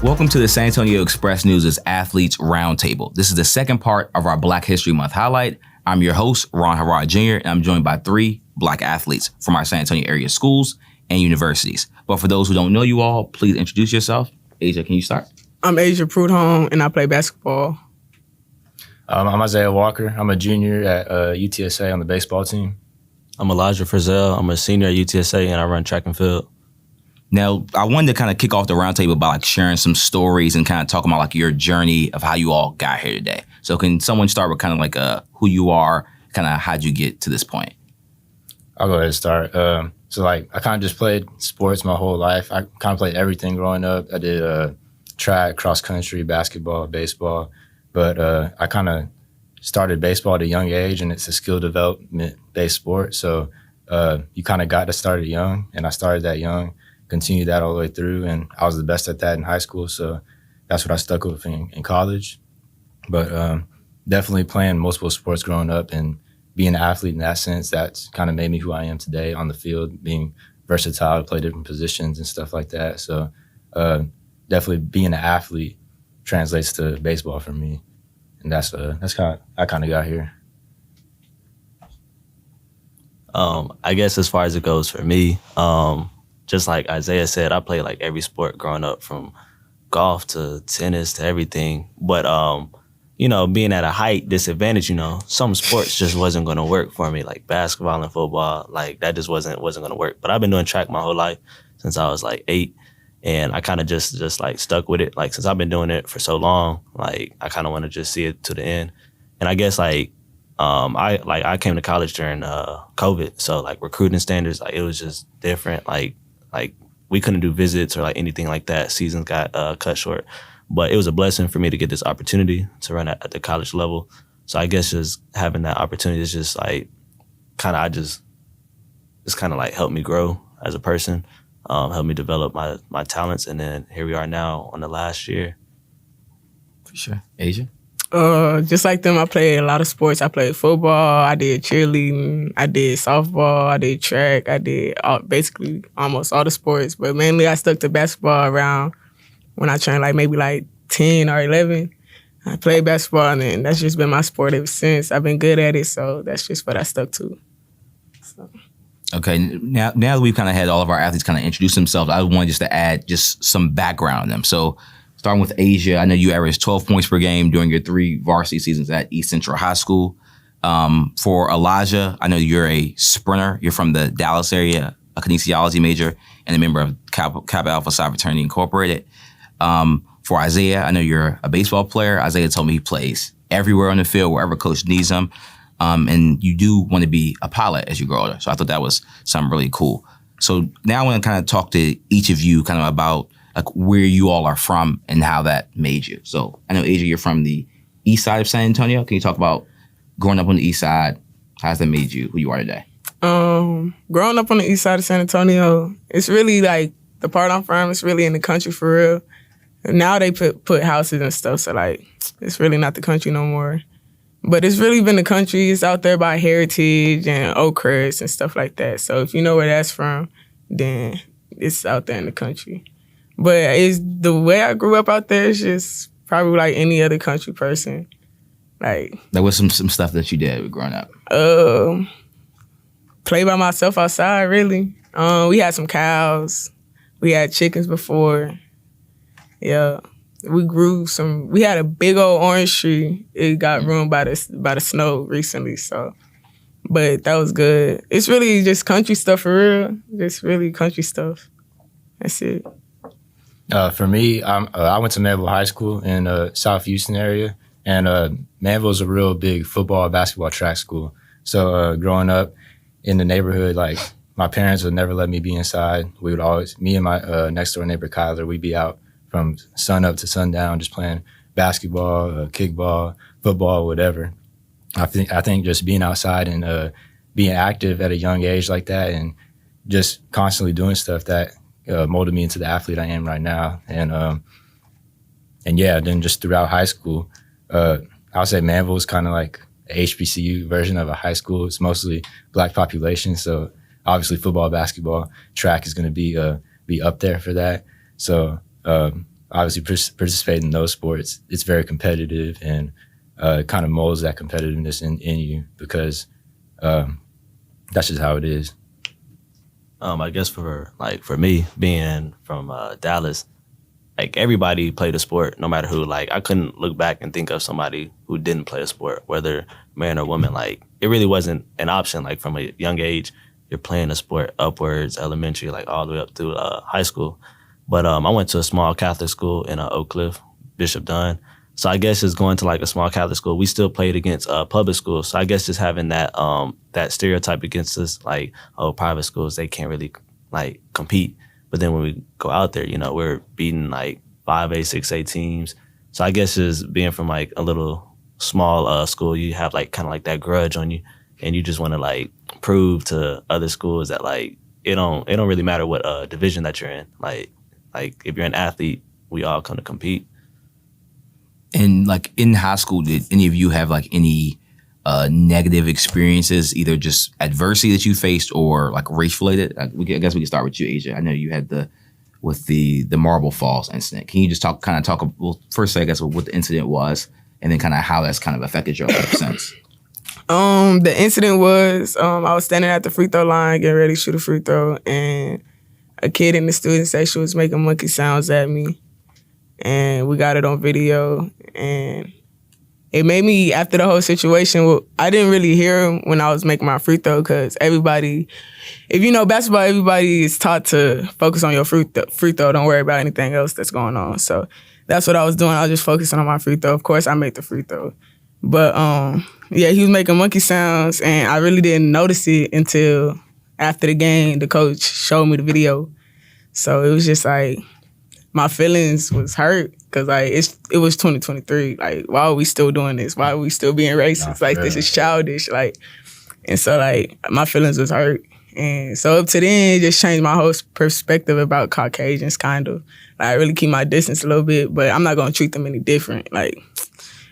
Welcome to the San Antonio Express News' Athletes Roundtable. This is the second part of our Black History Month highlight. I'm your host, Ronald Harrod Jr., and I'm joined by 3 Black athletes from our San Antonio area schools and universities. But for those who don't know you all, please introduce yourself. Asia, can you start? I'm Asia Prudhomme, and I play basketball. I'm Isaiah Walker. I'm a junior at UTSA on the baseball team. I'm Elijah Frizell. I'm a senior at UTSA, and I run track and field. Now, I wanted to kind of kick off the roundtable by sharing some stories and kind of talking about your journey of how you all got here today. So can someone start with kind of who you are, kind of how'd you get to this point? I'll go ahead and start. I kind of just played sports my whole life. I kind of played everything growing up. I did track, cross country, basketball, baseball. But I kind of started baseball at a young age, and it's a skill development-based sport. So you kind of got to start it young, and I started that young. Continued that all the way through, and I was the best at that in high school, so that's what I stuck with in college. But definitely playing multiple sports growing up and being an athlete in that sense, that's kind of made me who I am today on the field, being versatile to play different positions and stuff like that. So definitely being an athlete translates to baseball for me, and that's how I kind of got here. I guess as far as it goes for me, just like Isaiah said, I played like every sport growing up, from golf to tennis to everything. But, being at a height disadvantage, some sports just wasn't going to work for me, like basketball and football. Like that just wasn't going to work. But I've been doing track my whole life since I was like 8. And I kind of just like stuck with it. Like since I've been doing it for so long, like I kind of want to just see it to the end. And I guess I came to college during COVID. So like recruiting standards, like it was just different. Like we couldn't do visits or like anything like that. Seasons got cut short. But it was a blessing for me to get this opportunity to run at the college level. So I guess just having that opportunity is just like it's kind of like helped me grow as a person, helped me develop my talents. And then here we are now on the last year. For sure. Asia? Just like them, I played a lot of sports. I played football, I did cheerleading, I did softball, I did track, I did basically almost all the sports. But mainly I stuck to basketball around when I turned maybe 10 or 11. I played basketball, and then that's just been my sport ever since. I've been good at it, so that's just what I stuck to. So. Okay, now that we've kind of had all of our athletes kind of introduce themselves, I wanted just to add just some background on them. So starting with Asia, I know you averaged 12 points per game during your 3 varsity seasons at East Central High School. For Elijah, I know you're a sprinter. You're from the Dallas area, a kinesiology major, and a member of Kappa Alpha Psi Fraternity Incorporated. For Isaiah, I know you're a baseball player. Isaiah told me he plays everywhere on the field, wherever coach needs him. And you do want to be a pilot as you grow older. So I thought that was something really cool. So now I want to kind of talk to each of you kind of about where you all are from and how that made you. So I know, Asia, you're from the east side of San Antonio. Can you talk about growing up on the east side? How's that made you who you are today? Growing up on the east side of San Antonio, it's really the part I'm from, it's really in the country for real. And now they put houses and stuff, so it's really not the country no more. But it's really been the country. It's out there by Heritage and Oakcrest and stuff like that. So if you know where that's from, then it's out there in the country. But it's the way I grew up out there is just probably like any other country person. There was some stuff that you did growing up. Play by myself outside, really. We had some cows. We had chickens before. Yeah. We had a big old orange tree. It got ruined by the snow recently, so. But that was good. It's really just country stuff for real. Just really country stuff. That's it. For me, I went to Manville High School in South Houston area, and Manville's a real big football, basketball, track school. So growing up in the neighborhood, my parents would never let me be inside. We would always, me and my next door neighbor Kyler, we'd be out from sun up to sundown, just playing basketball, kickball, football, whatever. I think just being outside and being active at a young age like that, and just constantly doing stuff that molded me into the athlete I am right now. And yeah, then just throughout high school, I would say Manville is kind of like a HBCU version of a high school. It's mostly Black population, so obviously football, basketball, track is going to be up there for that. So obviously participate in those sports, it's very competitive and kind of molds that competitiveness in you because that's just how it is. I guess for me being from Dallas, like everybody played a sport, no matter who. Like I couldn't look back and think of somebody who didn't play a sport, whether man or woman. Like it really wasn't an option. Like from a young age, you're playing a sport upwards, elementary, like all the way up through high school. But I went to a small Catholic school in Oak Cliff, Bishop Dunn. So I guess just going to like a small Catholic school, we still played against public schools. So I guess just having that that stereotype against us, like, oh, private schools, they can't really like compete. But then when we go out there, you know, we're beating like 5A, 6A teams. So I guess just being from like a little small school, you have like kind of like that grudge on you, and you just want to like prove to other schools that like it don't really matter what division that you're in. Like if you're an athlete, we all come to compete. And like in high school, did any of you have like any negative experiences, either just adversity that you faced or like race related? I guess we can start with you, Asia. I know you had the Marble Falls incident. Can you just talk, well, first I guess what the incident was, and then kind of how that's kind of affected your life since? The incident was I was standing at the free throw line getting ready to shoot a free throw, and a kid in the student section was making monkey sounds at me, and we got it on video. And it made me, after the whole situation, I didn't really hear him when I was making my free throw because everybody, if you know basketball, everybody is taught to focus on your free throw. Don't worry about anything else that's going on. So that's what I was doing. I was just focusing on my free throw. Of course, I made the free throw. But yeah, he was making monkey sounds, and I really didn't notice it until after the game, the coach showed me the video. So it was just like, my feelings was hurt because like it was 2023. Like, why are we still doing this? Why are we still being racist? Like, this is childish. Like, and so like my feelings was hurt. And so up to then, it just changed my whole perspective about Caucasians. Kind of, like, I really keep my distance a little bit, but I'm not gonna treat them any different. Like,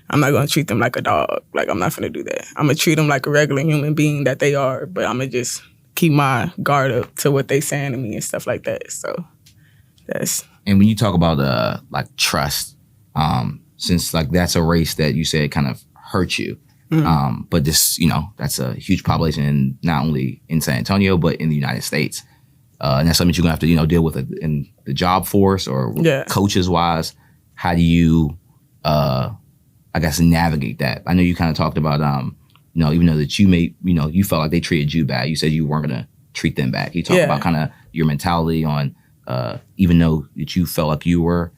I'm not gonna treat them like a dog. Like, I'm not gonna do that. I'm gonna treat them like a regular human being that they are. But I'm gonna just keep my guard up to what they saying to me and stuff like that. So that's. And when you talk about like trust, since like that's a race that you said kind of hurt you, but this, you know, that's a huge population not only in San Antonio but in the United States, and that's something you're gonna have to, you know, deal with in the job force or coaches wise. How do you, I guess, navigate that? I know you kind of talked about, you know, even though that you felt like they treated you bad, you said you weren't gonna treat them back. You talked about kind of your mentality on. Even though that you felt like you were,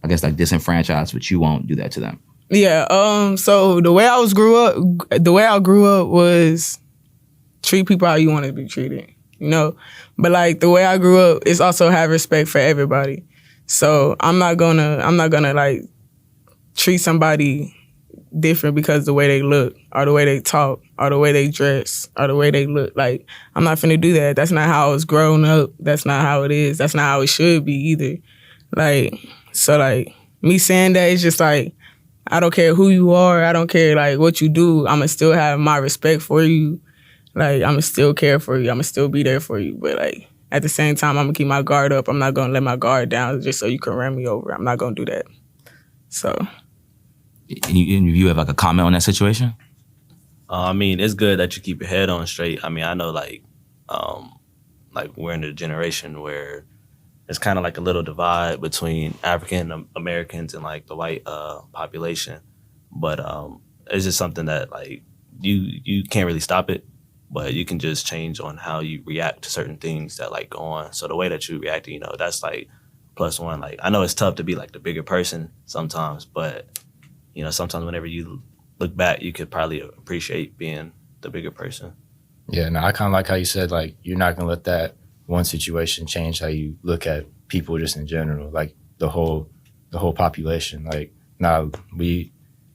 I guess, like disenfranchised, but you won't do that to them. Yeah. So the way I grew up was treat people how you want to be treated, you know. But like the way I grew up is also have respect for everybody. So I'm not gonna like treat somebody different because the way they look or the way they talk or the way they dress or the way they look. Like, I'm not finna do that. That's not how I was growing up. That's not how it is. That's not how it should be either. Like, so like me saying that, it's just like, I don't care who you are. I don't care like what you do. I'ma still have my respect for you. Like, I'ma still care for you. I'ma still be there for you. But like at the same time, I'm gonna keep my guard up. I'm not gonna let my guard down just so you can run me over. I'm not gonna do that. So. And you have like a comment on that situation? I mean, it's good that you keep your head on straight. I mean, I know like we're in a generation where it's kind of like a little divide between African Americans and like the white population, but it's just something that like you can't really stop it, but you can just change on how you react to certain things that like go on. So the way that you react, you know, that's like +1. Like, I know it's tough to be like the bigger person sometimes, but you know, sometimes whenever you look back, you could probably appreciate being the bigger person. Yeah, no, I kind of like how you said, like, you're not going to let that one situation change how you look at people just in general, like the whole population. Like, nah, we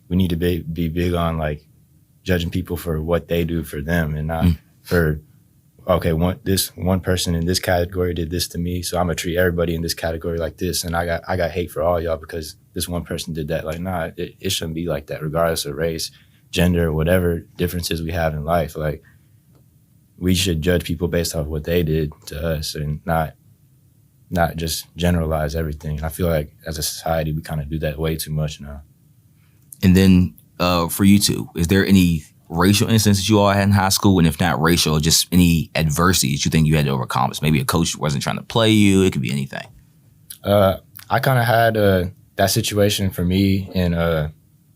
need to be big on, like, judging people for what they do for them and not for, okay, this one person in this category did this to me, so I'm going to treat everybody in this category like this, and I got hate for all y'all because this one person did that. Like, nah, it shouldn't be like that, regardless of race, gender, whatever differences we have in life. Like, we should judge people based off what they did to us and not not just generalize everything. I feel like as a society, we kind of do that way too much now. And then for you two, is there any racial instances you all had in high school? And if not racial, just any adversities you think you had to overcome? Maybe a coach wasn't trying to play you. It could be anything. I kind of had that situation for me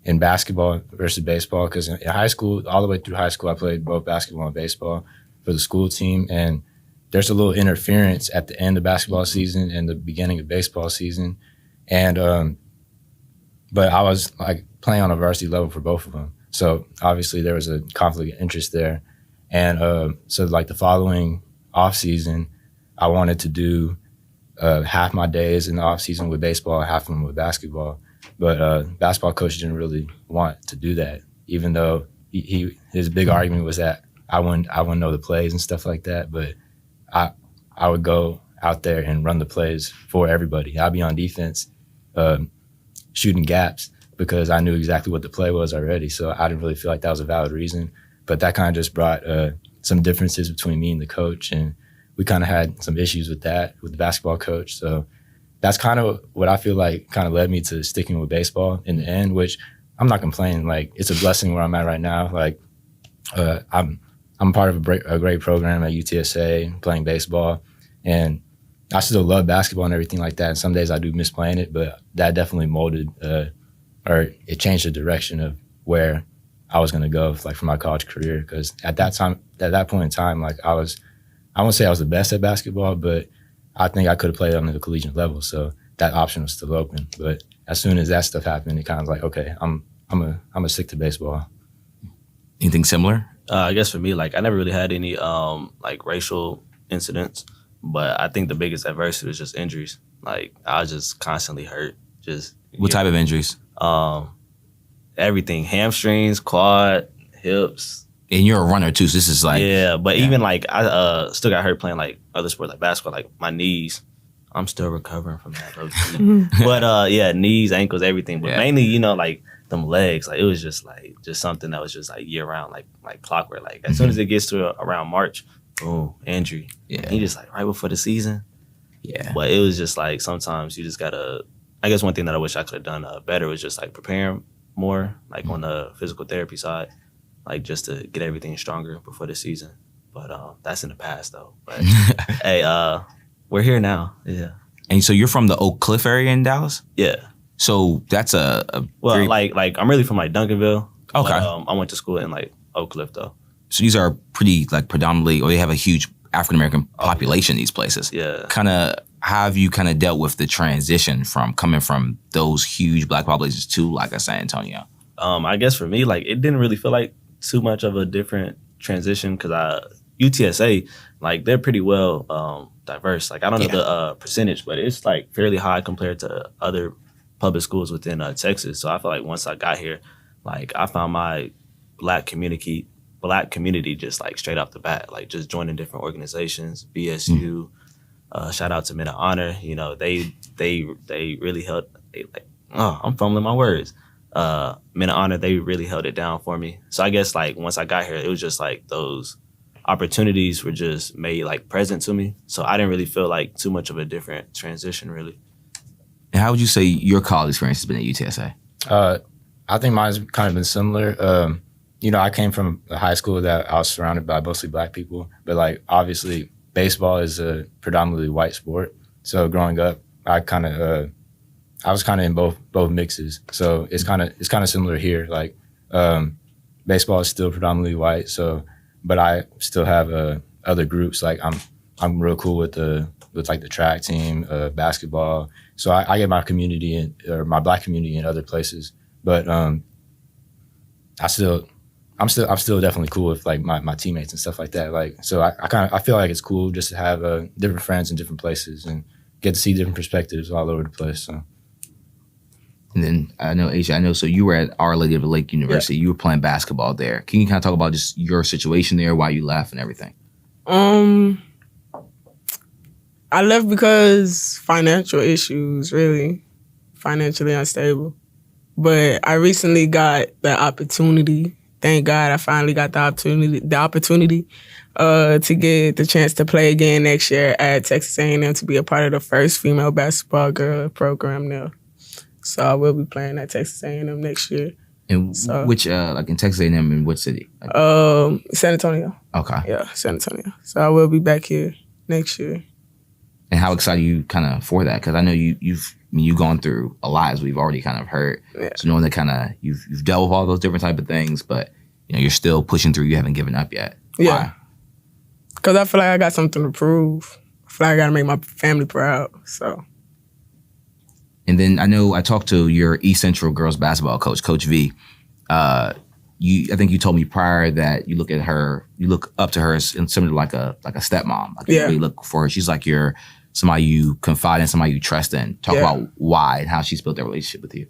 in basketball versus baseball, because in high school, all the way through high school, I played both basketball and baseball for the school team. And there's a little interference at the end of basketball season and the beginning of baseball season. And but I was like playing on a varsity level for both of them. So obviously there was a conflict of interest there. And so like the following off season, I wanted to do half my days in the off season with baseball, half of them with basketball. But basketball coach didn't really want to do that, even though his big argument was that I wouldn't know the plays and stuff like that. But I would go out there and run the plays for everybody. I'd be on defense, shooting gaps, because I knew exactly what the play was already. So I didn't really feel like that was a valid reason. But that kind of just brought some differences between me and the coach, and we kind of had some issues with that with the basketball coach. So that's kind of what I feel like kind of led me to sticking with baseball in the end, which I'm not complaining. Like, it's a blessing where I'm at right now. Like, I'm part of a great program at UTSA playing baseball, and I still love basketball and everything like that. And some days I do miss playing it, but that definitely molded or it changed the direction of where I was going to go, like, for my college career. Because at that point in time, like, I won't say I was the best at basketball, but I think I could have played on the collegiate level. So that option was still open. But as soon as that stuff happened, it kind of like, okay, I'm gonna stick to baseball. Anything similar? I guess for me, like, I never really had any like racial incidents, but I think the biggest adversity was just injuries. Like, I was just constantly hurt. Just what type of injuries? Everything: hamstrings, quad, hips. And you're a runner too, so this is like even like I still got hurt playing like other sports like basketball, like my knees. I'm still recovering from that. But knees, ankles, everything. But mainly, like them legs, like it was just something that was just like year round, like clockwork. Like as soon as it gets to around March, boom, injury. Yeah. And you just like right before the season. Yeah. But it was just like sometimes you just gotta. I guess one thing that I wish I could have done better was just like preparing more, like on the physical therapy side, like just to get everything stronger before the season. But that's in the past though. But hey, we're here now. Yeah. And so you're from the Oak Cliff area in Dallas? Yeah. So that's like I'm really from like Duncanville. Okay. But, I went to school in like Oak Cliff though. So these are pretty like predominantly, or they have a huge African American population in these places. Yeah. Kind of, how have you kind of dealt with the transition from coming from those huge black populations to like a San Antonio? I guess for me, like, it didn't really feel like too much of a different transition because UTSA, like, they're pretty well diverse. Like, I don't know the percentage, but it's like fairly high compared to other public schools within Texas. So I feel like once I got here, like, I found my black community just like straight off the bat, like just joining different organizations, BSU. Shout out to Men of Honor. They really held. I'm fumbling my words. Men of Honor, they really held it down for me. So I guess like once I got here, it was just like those opportunities were just made like present to me. So I didn't really feel like too much of a different transition, really. And how would you say your college experience has been at UTSA? I think mine's kind of been similar. I came from a high school that I was surrounded by mostly black people, but like obviously baseball is a predominantly white sport. So growing up, I was kind of in both mixes. So it's kind of similar here. Like baseball is still predominantly white. So, but I still have other groups. Like I'm real cool with like the track team, basketball. So I get my community or my black community in other places. But I'm still definitely cool with like my teammates and stuff like that. Like, so I feel like it's cool just to have different friends in different places and get to see different perspectives all over the place. So. And then I know, Asia, so you were at Our Lady of the Lake University. Yeah. You were playing basketball there. Can you kind of talk about just your situation there, why you left and everything? I left because financial issues, really. Financially unstable. But I recently got the opportunity. Thank God I finally got the opportunity to get the chance to play again next year at Texas A&M to be a part of the first female basketball girl program there. So I will be playing at Texas A&M next year. And which, like in Texas A&M, in what city? San Antonio. Okay. Yeah, San Antonio. So I will be back here next year. And how excited are you kind of for that? Because I know you've gone through a lot, as we've already kind of heard. Yeah. So knowing that kind of you've dealt with all those different type of things, but you're still pushing through. You haven't given up yet. Yeah. Why? Because I feel like I got something to prove. I feel like I got to make my family proud. So. And then I know I talked to your East Central girls basketball coach, Coach V. I think you told me prior that you look up to her as similar to like a stepmom. Like you really look for her. She's like somebody you confide in, somebody you trust in. Talk about why and how she's built that relationship with you.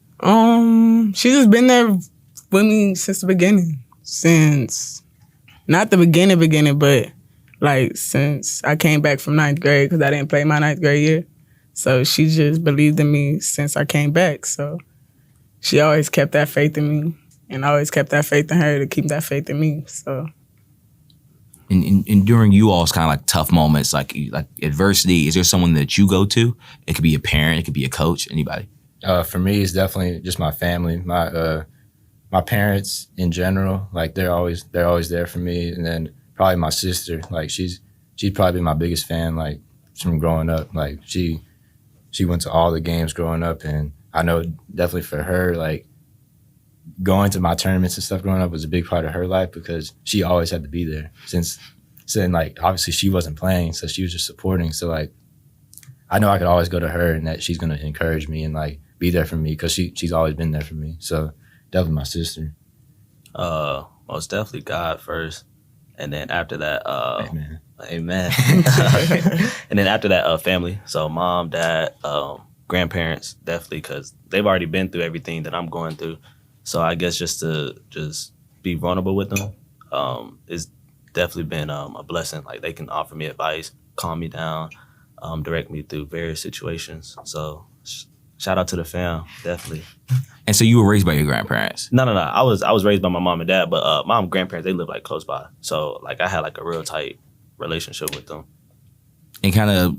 She's just been there with me since the beginning. Since not the beginning, but like since I came back from 9th grade because I didn't play my 9th grade year. So she just believed in me since I came back. So she always kept that faith in me, and I always kept that faith in her to keep that faith in me. So. And during you all's kind of like tough moments, like adversity, is there someone that you go to? It could be a parent, it could be a coach, anybody. For me, it's definitely just my family, my parents in general. Like they're always there for me, and then probably my sister. Like she's probably my biggest fan. Like from growing up, like she went to all the games growing up, and I know definitely for her, like going to my tournaments and stuff growing up was a big part of her life because she always had to be there. Since like obviously she wasn't playing, so she was just supporting. So like I know I could always go to her and that she's gonna encourage me and like be there for me because she's always been there for me. So definitely my sister. Most definitely God first, and then after that, Amen. And then after that, family. So mom, dad, grandparents, definitely, because they've already been through everything that I'm going through. So I guess just to be vulnerable with them is definitely been a blessing. Like they can offer me advice, calm me down, direct me through various situations. So shout out to the fam, definitely. And so you were raised by your grandparents? No. I was raised by my mom and dad, but mom grandparents, they live like close by. So like I had like a real tight relationship with them. And kind of,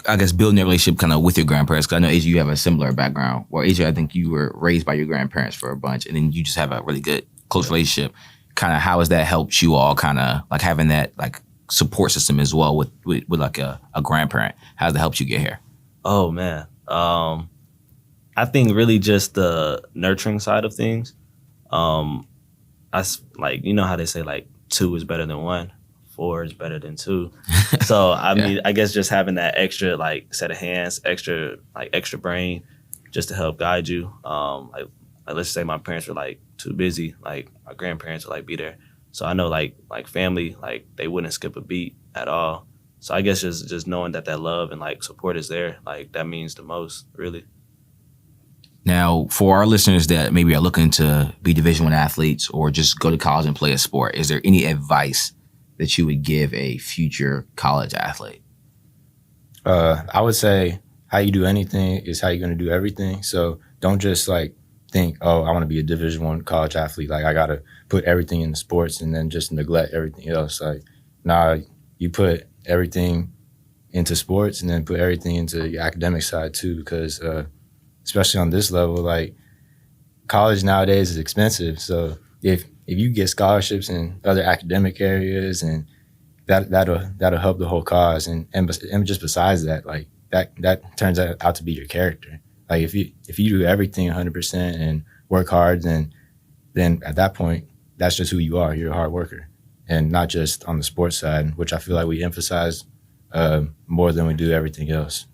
I guess, building that relationship kind of with your grandparents, because I know, Asia, you have a similar background. Well, Asia, I think you were raised by your grandparents for a bunch, and then you just have a really good, close relationship. Kind of how has that helped you all kind of like having that like support system as well with like a grandparent? How has that helped you get here? Oh, man. I think really just the nurturing side of things. Like, you know how they say like 2 is better than 1. 4 is better than 2. So I mean, I guess just having that extra like set of hands, extra brain, just to help guide you. Like let's say my parents were like too busy, like my grandparents would like be there. So I know like family, like they wouldn't skip a beat at all. So I guess just knowing that love and like support is there, like that means the most, really. Now, for our listeners that maybe are looking to be Division I athletes or just go to college and play a sport, is there any advice that you would give a future college athlete? I would say how you do anything is how you're going to do everything. So don't just like think, oh, I want to be a Division I college athlete. Like I got to put everything in the sports and then just neglect everything else. Like, nah, you put everything into sports and then put everything into your academic side too, because especially on this level, like college nowadays is expensive. So if you get scholarships in other academic areas, and that'll help the whole cause. And just besides that, like that turns out to be your character. Like if you do everything 100% and work hard, then at that point, that's just who you are. You're a hard worker, and not just on the sports side, which I feel like we emphasize more than we do everything else.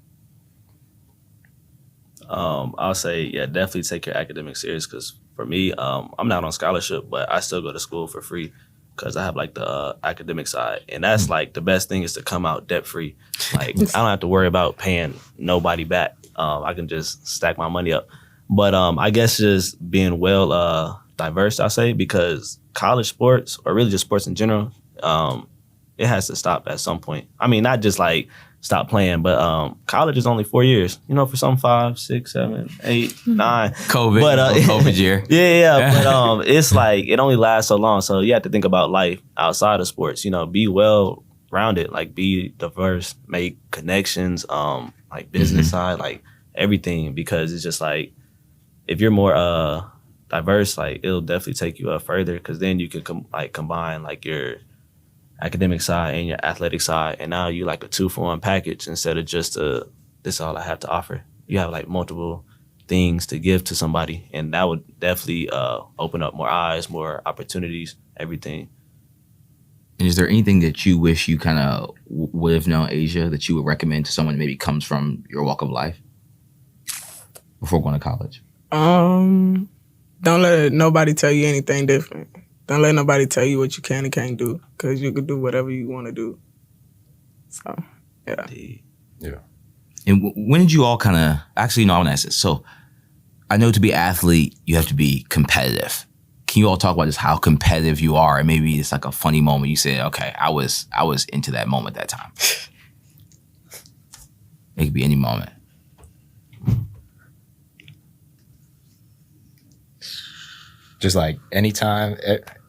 I'll say, yeah, definitely take your academics serious, because for me, I'm not on scholarship, but I still go to school for free because I have like the academic side. And that's like the best thing is to come out debt free. Like I don't have to worry about paying nobody back. I can just stack my money up. But I guess just being well diverse, I say, because college sports, or really just sports in general, it has to stop at some point. I mean, not just like stop playing. But college is only 4 years. You know, for some 5, 6, 7, 8, 9. COVID, but COVID year. Yeah. But it's like it only lasts so long. So you have to think about life outside of sports. You know, be well rounded, like be diverse, make connections, like business side, like everything. Because it's just like if you're more diverse, like it'll definitely take you further. Because then you can combine like your academic side and your athletic side, and now you like a 2-for-1 package instead of just this is all I have to offer. You have like multiple things to give to somebody, and that would definitely open up more eyes, more opportunities, everything. And is there anything that you wish you kind of would have known, Asia, that you would recommend to someone that maybe comes from your walk of life before going to college? Don't let nobody tell you anything different. Don't let nobody tell you what you can and can't do, because you can do whatever you want to do. So, yeah. Yeah. And when did you all kind of, actually, no, I want to ask this. So I know to be an athlete, you have to be competitive. Can you all talk about just how competitive you are? And maybe it's like a funny moment you said, okay, I was into that moment that time. It could be any moment. Just like anytime.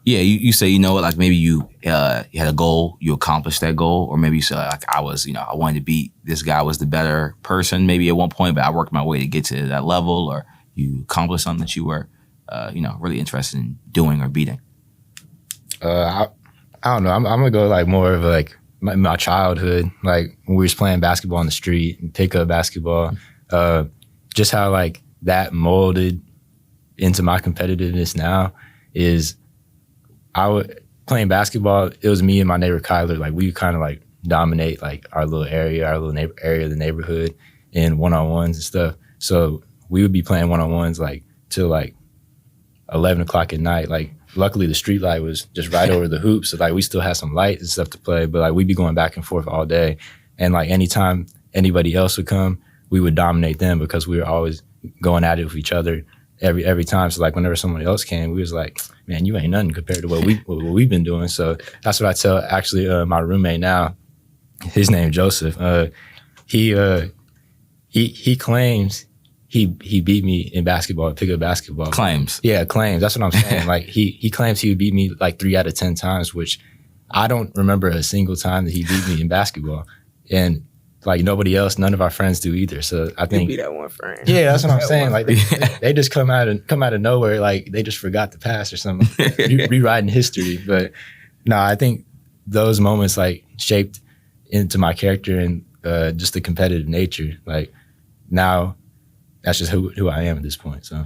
Yeah, you say, you know what, like maybe you had a goal, you accomplished that goal, or maybe you say like I wanted to beat this guy, was the better person maybe at one point, but I worked my way to get to that level, or you accomplished something that you were really interested in doing or beating. I don't know. I'm gonna go like more of like my childhood, like when we was playing basketball on the street and pick up basketball, just how like that molded into my competitiveness now is playing basketball. It was me and my neighbor Kyler. Like we kind of like dominate like our little area of the neighborhood in one-on-ones and stuff. So we would be playing one-on-ones like till like 11 o'clock at night. Like luckily the street light was just right over the hoop, so like we still had some light and stuff to play. But like we'd be going back and forth all day, and like anytime anybody else would come, we would dominate them because we were always going at it with each other. Every time. So like whenever somebody else came, we was like, man, you ain't nothing compared to what we've been doing. So that's what I tell actually my roommate now. His name Joseph. He claims he beat me in basketball, pickup basketball. Claims. Yeah, claims. That's what I'm saying. Like he claims he would beat me like 3 out of 10 times, which I don't remember a single time that he beat me in basketball. And like nobody else, none of our friends do either. So I think be that one friend. Yeah, that's what I'm saying. Like they just come out of nowhere, like they just forgot the past or something, rewriting history. But no, I think those moments like shaped into my character and just the competitive nature. Like now, that's just who I am at this point. So,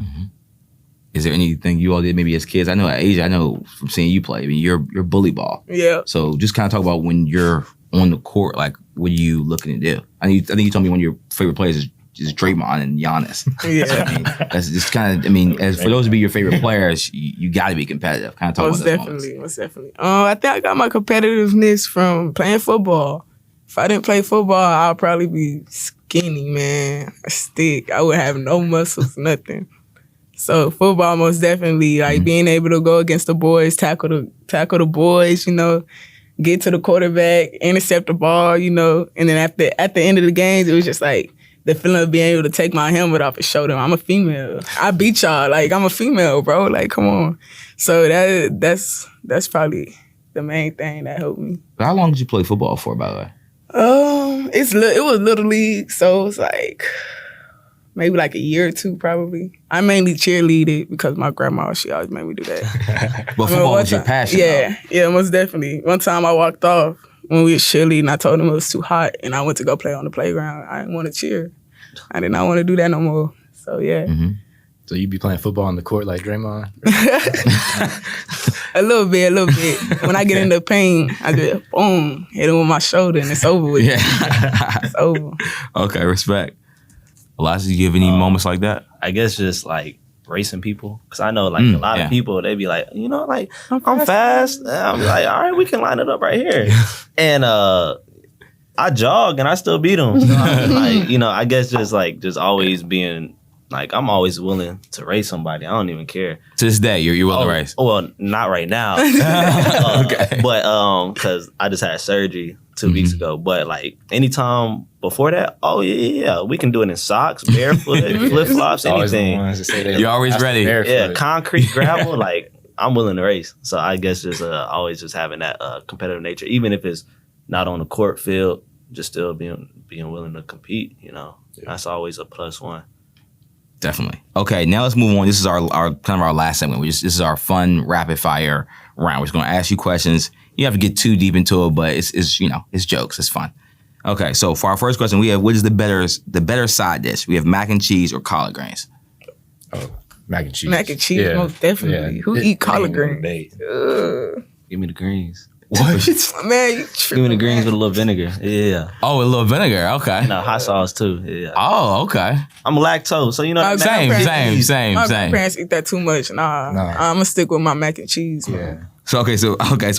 Is there anything you all did maybe as kids? I know at Asia, I know from seeing you play, I mean, you're bully ball. Yeah. So just kind of talk about when you're on the court, like what are you looking to do? I think you told me one of your favorite players is Draymond and Giannis. Yeah. So, I mean, that's just kind of, as for those to be your favorite players, you got to be competitive. Kind of talk about those moments. Most definitely. I think I got my competitiveness from playing football. If I didn't play football, I'd probably be skinny, man. A stick. I would have no muscles, nothing. So football, most definitely, like being able to go against the boys, tackle the boys, get to the quarterback, intercept the ball, and then at the end of the games, it was just like the feeling of being able to take my helmet off and show them I'm a female. I beat y'all, like I'm a female, bro. Like come on. So that's probably the main thing that helped me. How long did you play football for, by the way? It was Little League, so it's like maybe like a year or two, probably. I mainly cheerleaded because my grandma, she always made me do that. But football was your passion, Yeah, most definitely. One time I walked off when we was cheerleading, I told them it was too hot, and I went to go play on the playground. I didn't want to cheer. I did not want to do that no more. So, yeah. Mm-hmm. So you be playing football on the court like Draymond? A little bit. When I get in the paint, I just, boom, hit him with my shoulder, and it's over with. Yeah. It's over. Okay, respect. Elias, do you have any moments like that? I guess just like racing people, because I know like a lot of people, they be like, like I'm fast. And I'm like, all right, we can line it up right here. And I jog and I still beat them. So like, I guess just always being like, I'm always willing to race somebody. I don't even care. To this day, you're willing to race? Well, not right now. Okay. But because I just had surgery 2 weeks ago. But like anytime before that, oh yeah, we can do it in socks, barefoot, flip flops, anything. You're always ready. Yeah, concrete, gravel. Like I'm willing to race. So I guess just always just having that competitive nature, even if it's not on the court field, just still being willing to compete. You know, that's always a plus one. Definitely. Okay, now let's move on. This is our kind of our last segment. This is our fun rapid fire round. We're just going to ask you questions. You have to get too deep into it, but it's it's jokes. It's fun. Okay, so for our first question, we have what is the better side dish? We have mac and cheese or collard greens. Oh, mac and cheese. Mac and cheese, most definitely. Who eat collard greens? Give me the greens. What? Man, you Give me the greens with a little vinegar. Yeah. Oh, a little vinegar. Okay. No, hot sauce too. Yeah. Oh, okay. I'm lactose, so you know. Same. My parents eat that too much. Nah. I'm gonna stick with my mac and cheese. Man. Yeah. So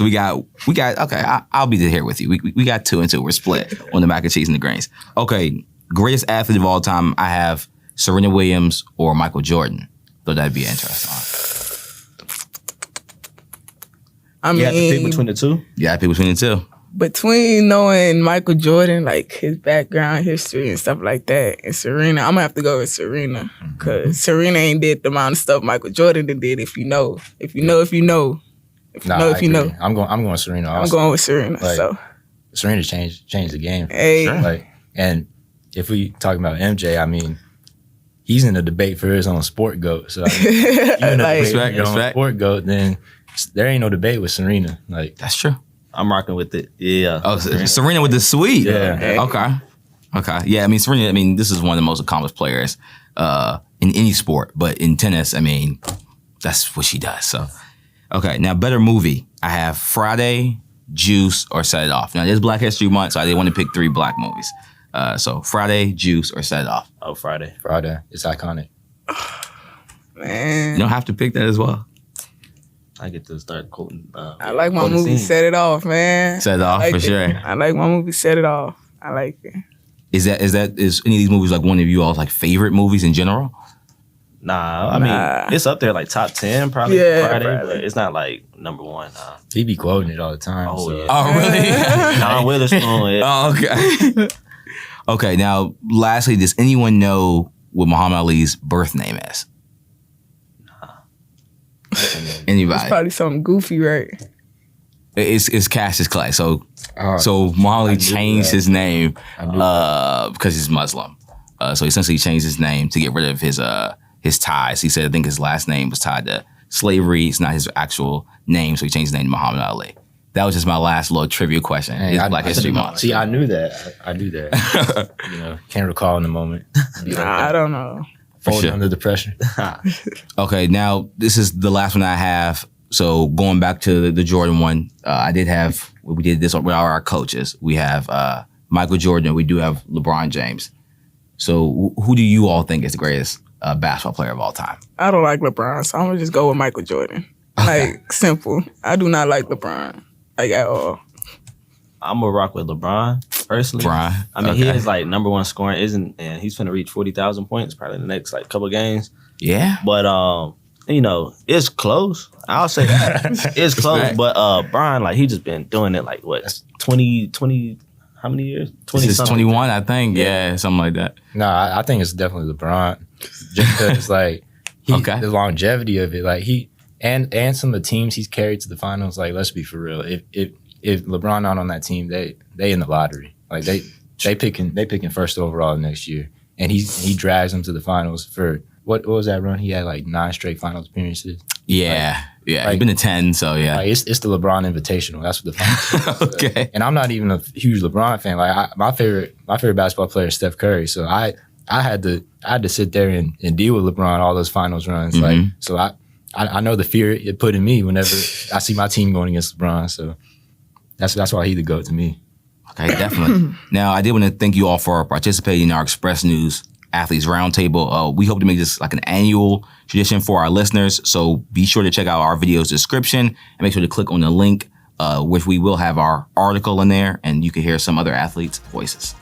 we got okay. I'll be here with you. We got 2 and 2. We're split on the mac and cheese and the greens. Okay, greatest athlete of all time. I have Serena Williams or Michael Jordan. So that'd be interesting. I mean, you have to pick between the two? Yeah, I pick between the two. Between knowing Michael Jordan, like his background history and stuff like that, and Serena, I'm gonna have to go with Serena. Because Serena ain't did the amount of stuff Michael Jordan did if you know. If you know. I'm going Serena also. I'm going with Serena. Like, so Serena changed the game. Hey. Sure. Like, and if we talking about MJ, I mean, he's in a debate for his own sport GOAT. So I mean, you in a debate for your own sport GOAT, then there ain't no debate with Serena. Like, that's true. I'm rocking with it. Yeah. Oh, Serena with the sweet. Yeah. Okay. Yeah. I mean, Serena. I mean, this is one of the most accomplished players in any sport, but in tennis, I mean, that's what she does. So, okay. Now, better movie. I have Friday, Juice, or Set It Off. Now, there's Black History Month, so I didn't want to pick 3 black movies. So Friday, Juice, or Set It Off. Oh, Friday. It's iconic. man, You don't have to pick that as well. I get to start quoting. I like my movie Set It Off, man. Set It Off for sure. I like my movie Set It Off. I like it. Is any of these movies like one of you all's like favorite movies in general? Nah, I mean it's up there like top 10 probably. Yeah, Friday, probably. but it's not like number 1. He be quoting it all the time. Oh, so. yeah. Oh, really? John Witherspoon. Yeah. Oh, okay. Okay, now, lastly, does anyone know what Muhammad Ali's birth name is? Anybody? It's probably something goofy, right? It's Cassius Clay. So Muhammad Ali changed his name because he's Muslim. So he essentially changed his name to get rid of his ties. He said, I think his last name was tied to slavery. It's not his actual name, so he changed his name to Muhammad Ali. That was just my last little trivia question. Hey, It's Black History Month. See, I knew that. I do that. Can't recall in the moment. I don't know. Folding under the pressure. Okay, now this is the last one I have. So going back to the Jordan one, we did this with our coaches. We have Michael Jordan and we do have LeBron James. So who do you all think is the greatest basketball player of all time? I don't like LeBron, so I'm going to just go with Michael Jordan. Okay. Like, simple. I do not like LeBron, like, at all. I'm gonna rock with LeBron personally. LeBron. I mean, he is like number 1 scoring, and he's gonna reach 40,000 points probably in the next like couple games. Yeah. But it's close. I'll say that it's close. Right. But Brian, like he just been doing it like what 20 how many years? 20 This is something. 21, I think. Yeah, something like that. No, I think it's definitely LeBron. Just because like the longevity of it, like he and some of the teams he's carried to the finals. Like, let's be for real. If LeBron not on that team, they in the lottery. Like they picking first overall next year, and he drags them to the finals for what was that run? He had like 9 straight finals appearances. Yeah, he's been to 10, so yeah. Like, it's the LeBron Invitational. That's what the finals is. Okay. And I'm not even a huge LeBron fan. Like my favorite basketball player is Steph Curry. So I had to sit there and deal with LeBron all those finals runs. Mm-hmm. Like, so I know the fear it put in me whenever I see my team going against LeBron. So that's why he the GOAT to me. Okay, definitely. Now, I did want to thank you all for participating in our Express News Athletes Roundtable. We hope to make this like an annual tradition for our listeners. So be sure to check out our video's description and make sure to click on the link, which we will have our article in there, and you can hear some other athletes' voices.